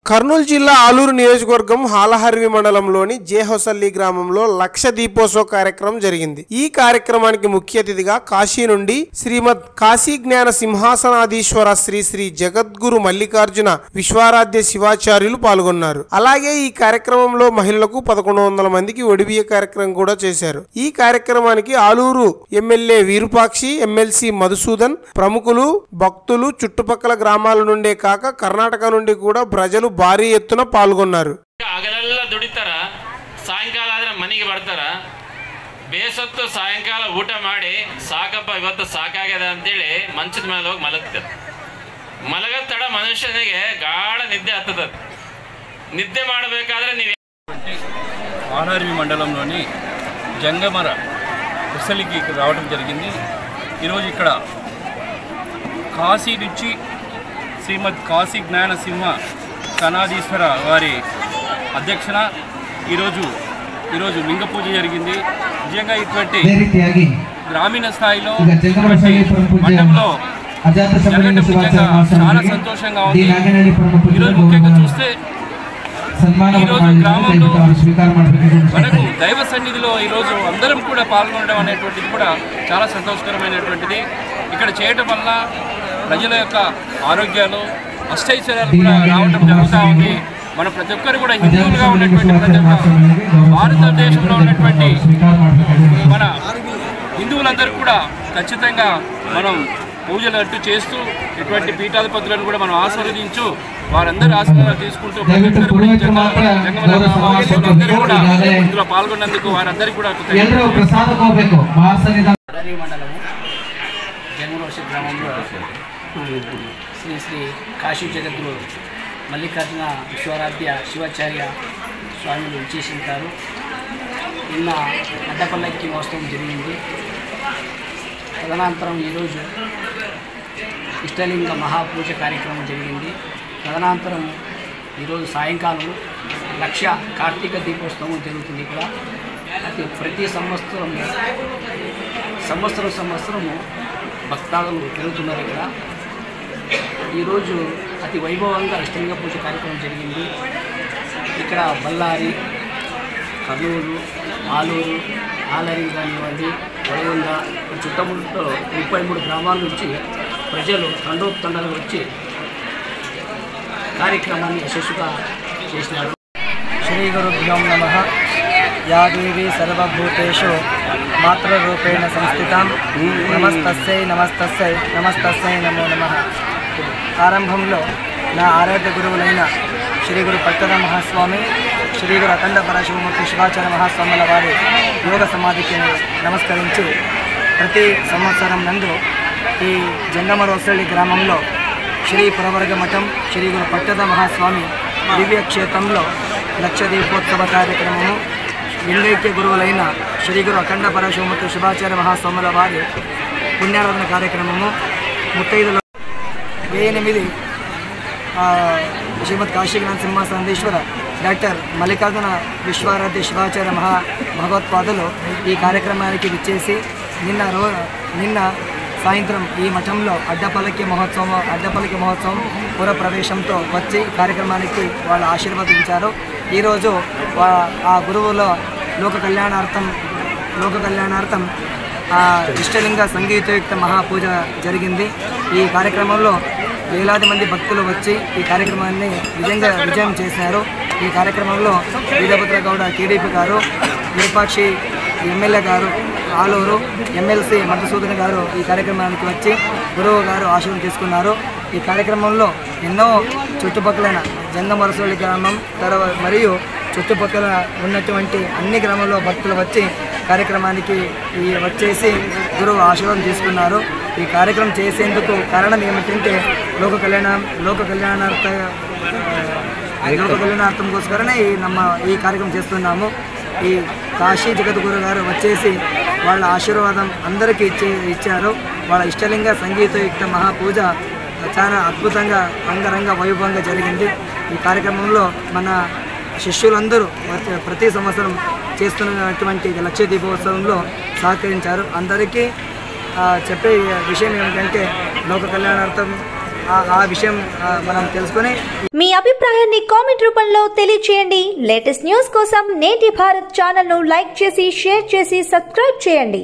కర్నూలు జిల్లా ఆలూరు నియోజకవర్గం హాలహర్వి మండలంలోని జేహొసల్లి గ్రామంలో లక్ష దీపోత్సవ కార్యక్రమం జరిగింది। ఈ కార్యక్రమానికి ముఖ్య అతిథిగా కాశీ నుండి శ్రీమద్ కాశీ జ్ఞాన సింహాసనాధీశ్వర శ్రీ శ్రీ జగద్గురు మల్లికార్జున విశ్వారాధ్య శివాచార్యులు పాల్గొన్నారు। అలాగే ఈ కార్యక్రమంలో మహిళలకు 1100 మందికి ఒడిబియ్య కార్యక్రమం కూడా చేశారు। ఈ కార్యక్రమానికి ఆలూరు ఎమ్మెల్యే వీరుపాక్షి, ఎమ్మెల్సీ మధుసూదన్, ప్రముఖులు, భక్తులు, చుట్టుపక్కల గ్రామాల నుండే కాక కర్ణాటక నుండి కూడా ప్రజలు భారీ ఎత్తున పాల్గొన్నారు। ಹಗಲೆಲ್ಲ ದುಡಿತಾರ, ಸಾಯಂಕಾಲ ಆದ್ರೆ ಮನೆಗೆ ಬರ್ತಾರ, ಬೇಸತ್ತು ಸಾಯಂಕಾಲ ಊಟ ಮಾಡಿ ಸಾಕಪ್ಪ ಇವತ್ತು ಸಾಕಾಗ್ಯದ ಅಂತೇಳಿ ಮಂಚದ ಮೇಲೆ ಹೋಗಿ ಮಲಗ್ತಾರೆ। ಮಲಗದ ತಡ ಮನುಷ್ಯನಿಗೆ ಗಾಢ ನಿದ್ದೆ ಹತ್ತದ। ನಿದ್ದೆ ಮಾಡಬೇಕಾದ್ರೆ ನೀವು ఆర్ఆర్వి మండలంలోని జంగమర ఉసలికి రావడం జరిగింది। ఈరోజు ఇక్కడ కాశీ నుంచి శ్రీమద్ కాశీ జ్ఞాన సింహ సనాధీశ్వర వారి అధ్యక్షన ఈరోజు లింగ పూజ జరిగింది। నిజంగా ఇటువంటి గ్రామీణ స్థాయిలో మండలంలో జరగడం నిజంగా చాలా సంతోషంగా ఉంది। ఈరోజు ముఖ్యంగా చూస్తే ఈరోజు గ్రామంలో మనకు దైవ సన్నిధిలో ఈరోజు అందరం కూడా పాల్గొనడం అనేటువంటిది కూడా చాలా సంతోషకరమైనటువంటిది। ఇక్కడ చేయటం వల్ల ప్రజల యొక్క ఆరోగ్యాలు, అష్టైశ్వర్యాలు కూడా రావడం జరుగుతూ ఉంది। మన ప్రతి ఒక్కరు కూడా హిందువులుగా ఉన్నటువంటి ప్రతి ఒక్క భారతదేశంలో ఉన్నటువంటి మన హిందువులందరూ కూడా ఖచ్చితంగా మనం పూజలు అట్టు చేస్తూ ఇటువంటి పీఠాధిపతులను కూడా మనం ఆశీర్వదించు వారందరూ ఆశీర్వాదాలు తీసుకుంటూ ప్రతి ఒక్కరు కూడా అందరూ కూడా ఇందులో పాల్గొన్నందుకు వారందరికీ కూడా జంగమరసి గ్రామంలో శ్రీ శ్రీ కాశీ జగద్గురు మల్లికార్జున విశ్వారాధ్య శివాచార్య స్వామిలు విచ్చేసింటారు। నిన్న అడ్డపల్లకి మహోత్సవం జరిగింది। తదనంతరం ఈరోజు ఇష్టలింగ మహాపూజ కార్యక్రమం జరిగింది। తదనంతరం ఈరోజు సాయంకాలం లక్ష కార్తీక దీపోత్సవం జరుగుతుంది। ఇక్కడ ప్రతి సంవత్సరము భక్తాదులు పెరుగుతున్నారు। ఇక్కడ ఈరోజు అతి వైభవంగా ఇష్టలింగ పూజ కార్యక్రమం జరిగింది। ఇక్కడ బళ్ళారి, కర్నూలు, ఆలూరు, ఆలరి కానివ్వండి, వడగొండ చుట్టముట్లో 33 గ్రామాల నుంచి ప్రజలు తండోపతండాలు వచ్చి కార్యక్రమాన్ని యశస్సుగా చేసినారు। శ్రీ గురుభ్యో నమః। యా దేవీ సర్వభూతేషు మాతృరూపేణ సంస్థితాం నమస్తస్యై నమస్తస్యై నమస్తస్యై నమో నమః। ఆరంభంలో నా ఆరాధ్య గురువులైన శ్రీ గురు పట్టద మహాస్వామి, శ్రీ గురు అఖండ పరశివమూర్తి శివాచార్య మహాస్వాముల వారి యోగ సమాధికి నమస్కరించి ప్రతి సంవత్సరం నందు ఈ జంగమరోసల్లి గ్రామంలో శ్రీ పురవర్గ మఠం శ్రీ గురు పట్టద మహాస్వామి దివ్య క్షేత్రంలో లక్ష దీపోత్సవ కార్యక్రమము, లింగైక్య గురువులైన శ్రీ గురు అఖండ పరశివమూర్తి శివాచార్య మహాస్వాముల వారి పుణ్యారాధన కార్యక్రమము, 38 శ్రీమద్ కాశీ జ్ఞాన సింహాసనాధీశ్వర డాక్టర్ మల్లికార్జున విశ్వారాధ్య శివాచార్య భగవత్పాదులు ఈ కార్యక్రమానికి విచ్చేసి నిన్న సాయంత్రం ఈ మఠంలో అడ్డపల్లకి మహోత్సవం పుర ప్రవేశంతో వచ్చి కార్యక్రమానికి వాళ్ళు ఆశీర్వదించారు। ఈరోజు ఆ గురువుల లోక కళ్యాణార్థం ఇష్టలింగ సంగీతయుక్త మహాపూజ జరిగింది। ఈ కార్యక్రమంలో వేలాది మంది భక్తులు వచ్చి ఈ కార్యక్రమాన్ని విజయం చేశారు। ఈ కార్యక్రమంలో వీరభద్ర గౌడ టీడీపీ గారు, విరూపాక్షి ఎమ్మెల్యే గారు, ఆలూరు ఎమ్మెల్సీ మధుసూదన్ గారు ఈ కార్యక్రమానికి వచ్చి గురువు గారు ఆశీర్వాదం తీసుకున్నారు। ఈ కార్యక్రమంలో ఎన్నో చుట్టుపక్కల జంగమరసోలి గ్రామం మరియు చుట్టుపక్కల ఉన్నటువంటి అన్ని గ్రామాల్లో భక్తులు వచ్చి కార్యక్రమానికి వచ్చేసి గురువు ఆశీర్వాదం తీసుకున్నారు। ఈ కార్యక్రమం చేసేందుకు కారణం ఏమిటంటే లోక కళ్యాణార్థం కోసమే ఈ కార్యక్రమం చేస్తున్నాము। ఈ కాశీ జగద్గురు గారు వచ్చేసి వాళ్ళ ఆశీర్వాదం అందరికీ ఇచ్చారు। వాళ్ళ ఇష్టలింగ సంగీతయుక్త మహాపూజ చాలా అద్భుతంగా అంగరంగ వైభవంగా జరిగింది। ఈ కార్యక్రమంలో మన శిష్యులందరూ ప్రతి సంవత్సరం చేస్తున్నటువంటి లక్ష దీపోత్సవంలో సహకరించారు। అందరికీ చెప్పే విషయం ఏమిటంటే లోక కళ్యాణార్థం ఆ విషయం మనం తెలుసుకొని మీ అభిప్రాయాన్ని కామెంట్ రూపంలో తెలియజేయండి. లేటెస్ట్ న్యూస్ కోసం నేటి భారత్ ఛానల్ ను లైక్ చేసి, షేర్ చేసి, సబ్స్క్రైబ్ చేయండి.